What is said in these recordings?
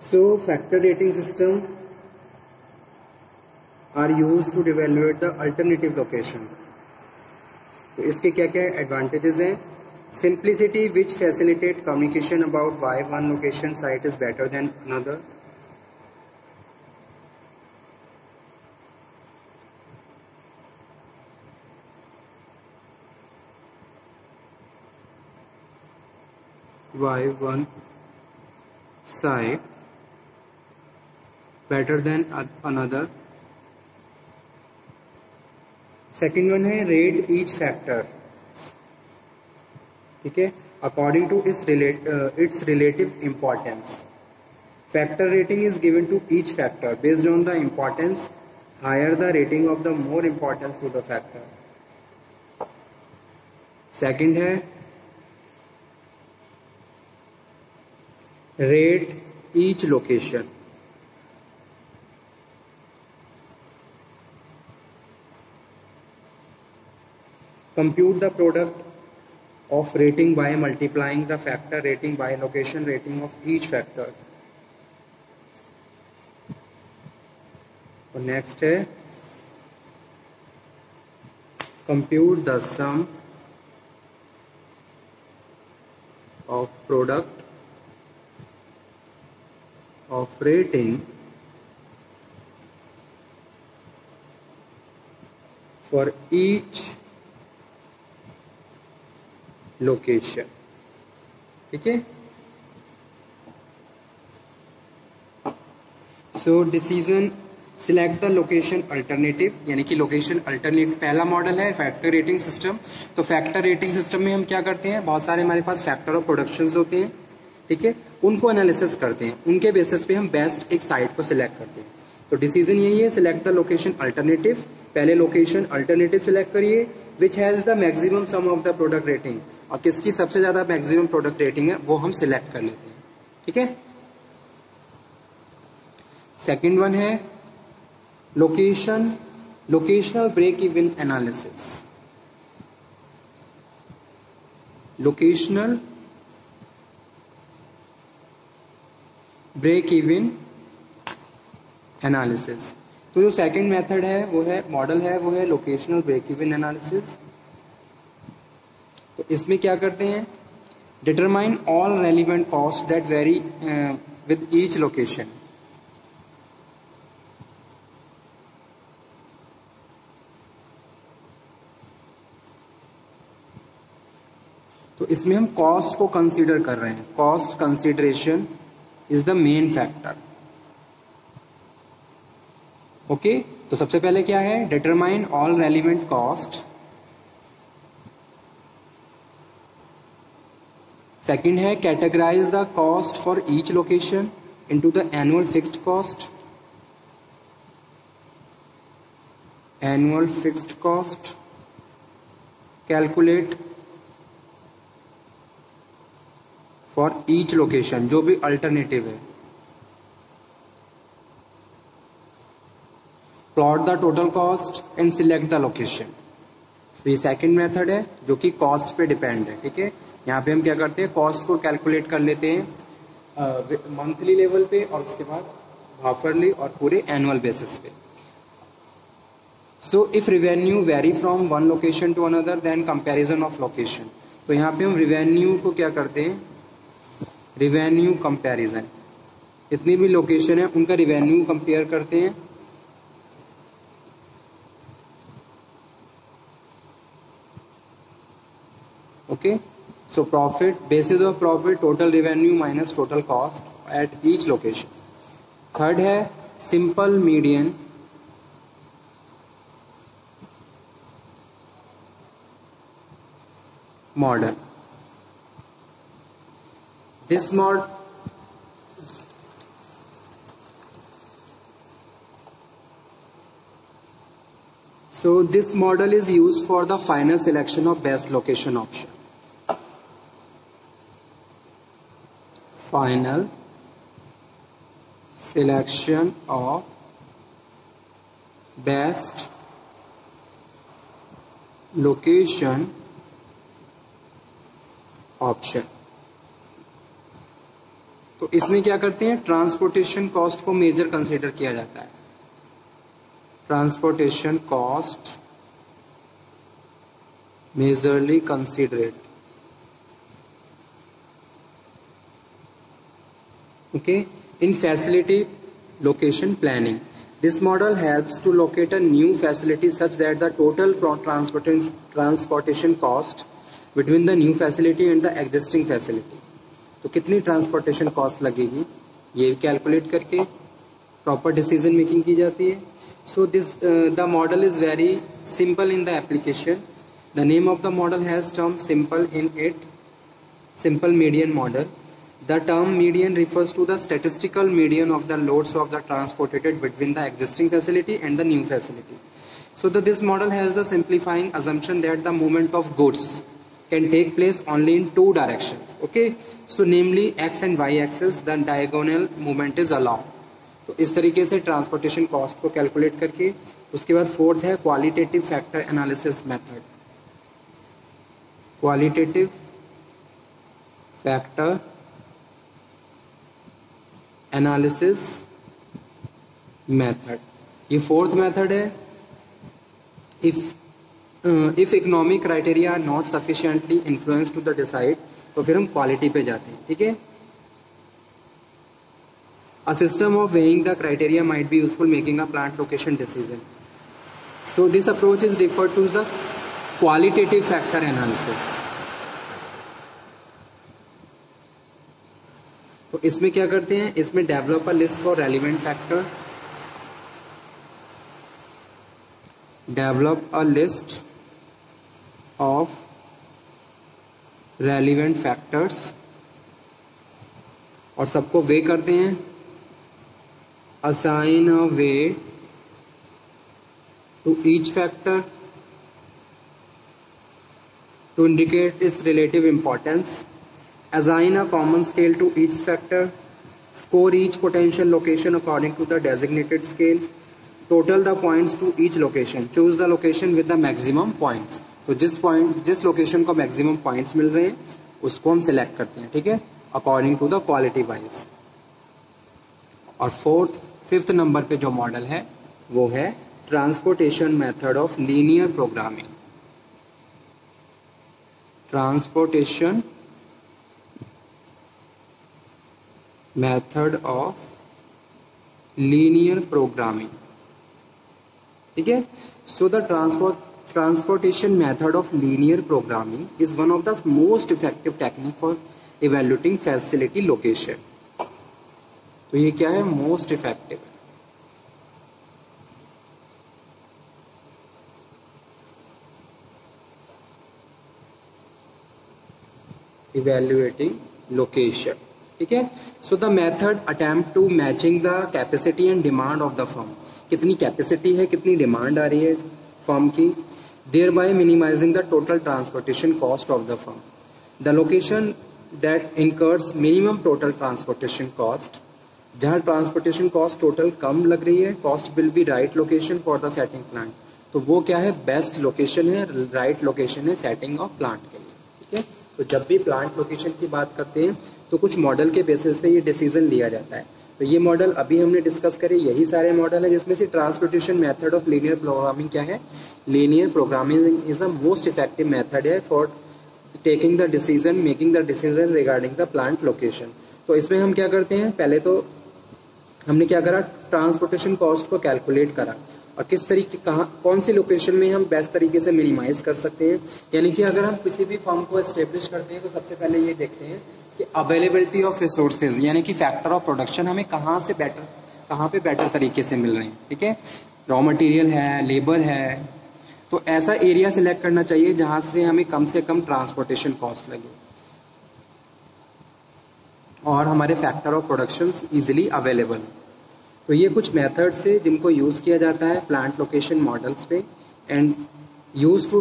So factor rating system are used to evaluate the alternative location. तो इसके क्या क्या एडवांटेजेस हैं? Simplicity, which facilitate communication about why one location site is better than another. Why one site better than another. Second one है rate each factor, ठीक है, according to its relative importance. Factor rating is given to each factor based on the importance. Higher the rating of the more importance to the factor. Second है rate each location. Compute the product of rating by multiplying the factor rating by location rating of each factor. और next है compute the sum of product of rating for each location. ठीक है. So decision select the location alternative, यानी कि location alternative पहला model है factor rating system. तो factor rating system में हम क्या करते हैं, बहुत सारे हमारे पास फैक्टर ऑफ प्रोडक्शंस होते हैं, ठीक है, उनको एनालिसिस करते हैं, उनके बेसिस पे हम बेस्ट एक साइट को सिलेक्ट करते हैं. तो डिसीजन यही है, सिलेक्ट द लोकेशन अल्टरनेटिव. पहले लोकेशन अल्टरनेटिव सिलेक्ट करिए which has the maximum some of the product rating, और किसकी सबसे ज्यादा मैक्सिमम प्रोडक्ट रेटिंग है वो हम सिलेक्ट कर लेते हैं. ठीक है. सेकंड वन है locational break even analysis. Locational break even analysis. तो जो सेकंड मेथड है वो है मॉडल है वो है लोकेशनल ब्रेक इवन एनालिसिस. तो इसमें क्या करते हैं, determine all relevant cost that vary with each location. तो इसमें हम कॉस्ट को कंसीडर कर रहे हैं. Cost consideration is the main factor. Okay. तो सबसे पहले क्या है, determine all relevant cost. Second है categorise the cost for each location into the annual fixed cost. Annual fixed cost calculate for each location, जो भी अल्टरनेटिव है. Plot the total cost and select the location. तो ये second method है जो कि cost पे डिपेंड है. ठीक है. यहाँ पे हम क्या करते हैं, कॉस्ट को कैलकुलेट कर लेते हैं मंथली लेवल पे और उसके बाद हाफरली और पूरे एनुअल बेसिस पे. So if revenue vary from one location to another then comparison of location. तो यहाँ पे हम रिवेन्यू को क्या करते हैं, रिवेन्यू कंपैरिजन. जितनी भी लोकेशन है उनका रिवेन्यू कंपेयर करते हैं. Okay. So profit, basis of profit, total revenue minus total cost at each location. Third है simple median model. This model this model is used for the final selection of best location option. Final selection of best location option. तो इसमें क्या करते हैं, transportation cost को major consider किया जाता है। Transportation cost majorly considered, okay, in facility location planning. This model helps to locate a new facility such that the total transportation cost between the new facility and the existing facility, तो कितनी transportation cost लगेगी ये calculate करके proper decision making की जाती है। So this the model is very simple in the application. The name of the model has term simple in it, simple median model. The term median refers to the statistical median of the loads of the transported between the existing facility and the new facility. So this model has the simplifying assumption that the movement of goods can take place only in two directions. Okay, so namely x and y axis, the diagonal movement is allowed. तो इस तरीके से transportation cost को calculate करके, उसके बाद fourth है qualitative factor analysis method. Qualitative factor analysis method, ये फोर्थ मेथड है। If economic criteria are not sufficiently influence to the decide, तो फिर हम क्वालिटी पे जाते हैं, ठीक है। A system of weighing the criteria might be useful making a plant location decision. So this approach is referred to as the qualitative factor analysis. तो इसमें क्या करते हैं, इसमें develop a list for relevant factor, develop a list of relevant factors, और सबको वे करते हैं। assign a weight to each factor to indicate its relative importance, assign a common scale to each factor, score each potential location according to the designated scale, total the points to each location, choose the location with the maximum points। तो जिस location को maximum points मिल रहे हैं उसको हम select करते हैं, ठीक है, according to the quality wise. और फिफ्थ नंबर पे जो मॉडल है वो है transportation method of linear programming. Transportation method of linear programming, ठीक है। So the transportation method of linear programming is one of the most effective technique for evaluating facility location। तो ये क्या है, मोस्ट इफेक्टिव। इवेल्युएटिंग लोकेशन, ठीक है। So the method attempt to matching the capacity and demand of the firm, कितनी capacity है, कितनी demand आ रही है फर्म की, thereby minimising the total transportation cost of the firm. The location that incurs minimum total transportation cost, जहाँ transportation cost total कम लग रही है, cost will be right location for the setting plant. तो वो क्या है, बेस्ट लोकेशन है, राइट लोकेशन है सेटिंग ऑफ प्लांट के लिए, ठीक है। तो जब भी प्लांट लोकेशन की बात करते हैं तो कुछ मॉडल के बेसिस पे ये डिसीजन लिया जाता है। तो ये मॉडल अभी हमने डिस्कस करे, यही सारे मॉडल है, जिसमें से transportation method of linear programming क्या है, linear programming is the most effective method है for taking the decision, making the decision regarding the plant location. तो इसमें हम क्या करते हैं, पहले तो हमने क्या करा, ट्रांसपोर्टेशन कॉस्ट को कैलकुलेट करा और किस तरीके कौन सी लोकेशन में हम बेस्ट तरीके से मिनिमाइज कर सकते हैं। यानी कि अगर हम किसी भी फर्म को एस्टेब्लिश करते हैं तो सबसे पहले ये देखते हैं कि अवेलेबिलिटी ऑफ रिसोर्सेज, यानी कि फैक्टर ऑफ प्रोडक्शन हमें कहाँ पे बेटर तरीके से मिल रहे हैं, ठीक है। रॉ मटेरियल है, लेबर है, तो ऐसा एरिया सिलेक्ट करना चाहिए जहाँ से हमें कम से कम ट्रांसपोर्टेशन कॉस्ट लगे और हमारे factor of production easily available. तो ये कुछ मेथड्स है जिनको यूज़ किया जाता है प्लांट लोकेशन मॉडल्स पे and use to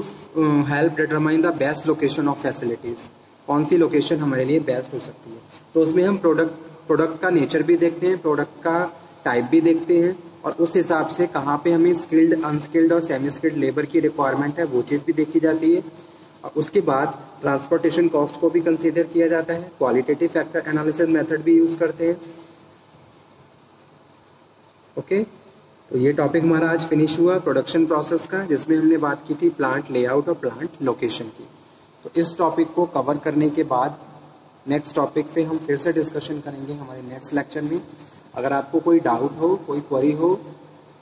help determine the best location of facilities, कौन सी लोकेशन हमारे लिए बेस्ट हो सकती है। तो उसमें हम प्रोडक्ट का नेचर भी देखते हैं, प्रोडक्ट का टाइप भी देखते हैं और उस हिसाब से कहाँ पे हमें स्किल्ड, अनस्किल्ड और सेमी स्किल्ड लेबर की रिक्वायरमेंट है वो चीज़ भी देखी जाती है। और उसके बाद ट्रांसपोर्टेशन कॉस्ट को भी कंसीडर किया जाता है, क्वालिटेटिव फैक्टर एनालिसिस मेथड भी यूज करते हैं। ओके, तो ये टॉपिक हमारा आज फिनिश हुआ प्रोडक्शन प्रोसेस का, जिसमें हमने बात की थी प्लांट लेआउट और प्लांट लोकेशन की। तो इस टॉपिक को कवर करने के बाद नेक्स्ट टॉपिक पे हम फिर से डिस्कशन करेंगे हमारे नेक्स्ट लेक्चर में। अगर आपको कोई डाउट हो, कोई क्वेरी हो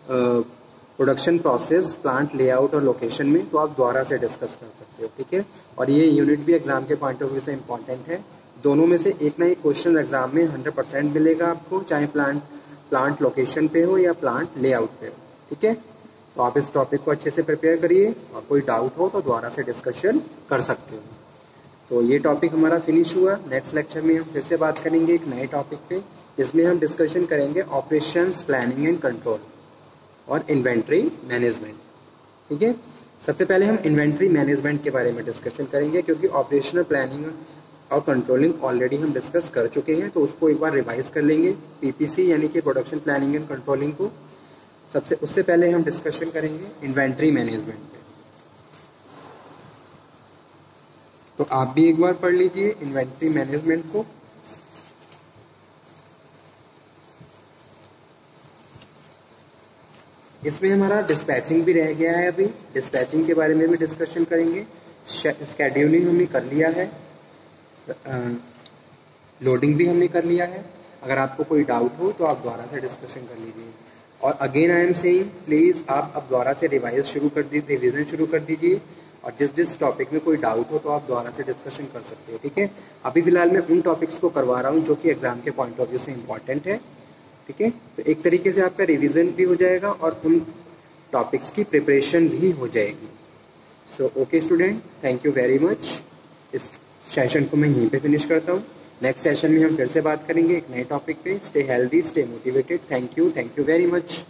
प्रोडक्शन प्रोसेस, प्लांट लेआउट और लोकेशन में, तो आप दोबारा से डिस्कस कर सकते हो, ठीक है। और ये यूनिट भी एग्जाम के पॉइंट ऑफ व्यू से इम्पॉर्टेंट है। दोनों में से एक ना एक क्वेश्चन एग्जाम में 100% मिलेगा आपको, चाहे प्लांट लोकेशन पे हो या प्लांट लेआउट पे हो, ठीक है। तो आप इस टॉपिक को अच्छे से प्रिपेयर करिए और कोई डाउट हो तो दोबारा से डिस्कशन कर सकते हो। तो ये टॉपिक हमारा फिनिश हुआ। नेक्स्ट लेक्चर में हम फिर से बात करेंगे एक नए टॉपिक पे, जिसमें हम डिस्कशन करेंगे ऑपरेशंस प्लानिंग एंड कंट्रोल और इन्वेंट्री मैनेजमेंट, ठीक है। सबसे पहले हम इन्वेंट्री मैनेजमेंट के बारे में डिस्कशन करेंगे, क्योंकि ऑपरेशनल प्लानिंग और कंट्रोलिंग ऑलरेडी हम डिस्कस कर चुके हैं, तो उसको एक बार रिवाइज कर लेंगे, पीपीसी यानी कि प्रोडक्शन प्लानिंग एंड कंट्रोलिंग को। उससे पहले हम डिस्कशन करेंगे इन्वेंट्री मैनेजमेंट पे। तो आप भी एक बार पढ़ लीजिए इन्वेंट्री मैनेजमेंट को। इसमें हमारा डिस्पैचिंग भी रह गया है, अभी डिस्पैचिंग के बारे में भी डिस्कशन करेंगे। स्केड्यूलिंग हमने कर लिया है, लोडिंग भी हमने कर लिया है। अगर आपको कोई डाउट हो तो आप दोबारा से डिस्कशन कर लीजिए। और again I am saying, please आप अब दोबारा से रिवाइजन शुरू कर दीजिए, और जिस टॉपिक में कोई डाउट हो तो आप दोबारा से डिस्कशन कर सकते हो, ठीक है। अभी फिलहाल मैं उन टॉपिक्स को करवा रहा हूँ जो कि एग्जाम के पॉइंट ऑफ व्यू से इम्पॉर्टेंट है, ठीक है। तो एक तरीके से आपका रिवीजन भी हो जाएगा और उन टॉपिक्स की प्रिपरेशन भी हो जाएगी। So okay student, thank you very much. इस सेशन को मैं यहीं पे फिनिश करता हूँ। नेक्स्ट सेशन में हम फिर से बात करेंगे एक नए टॉपिक पे। Stay healthy, stay motivated. Thank you very much.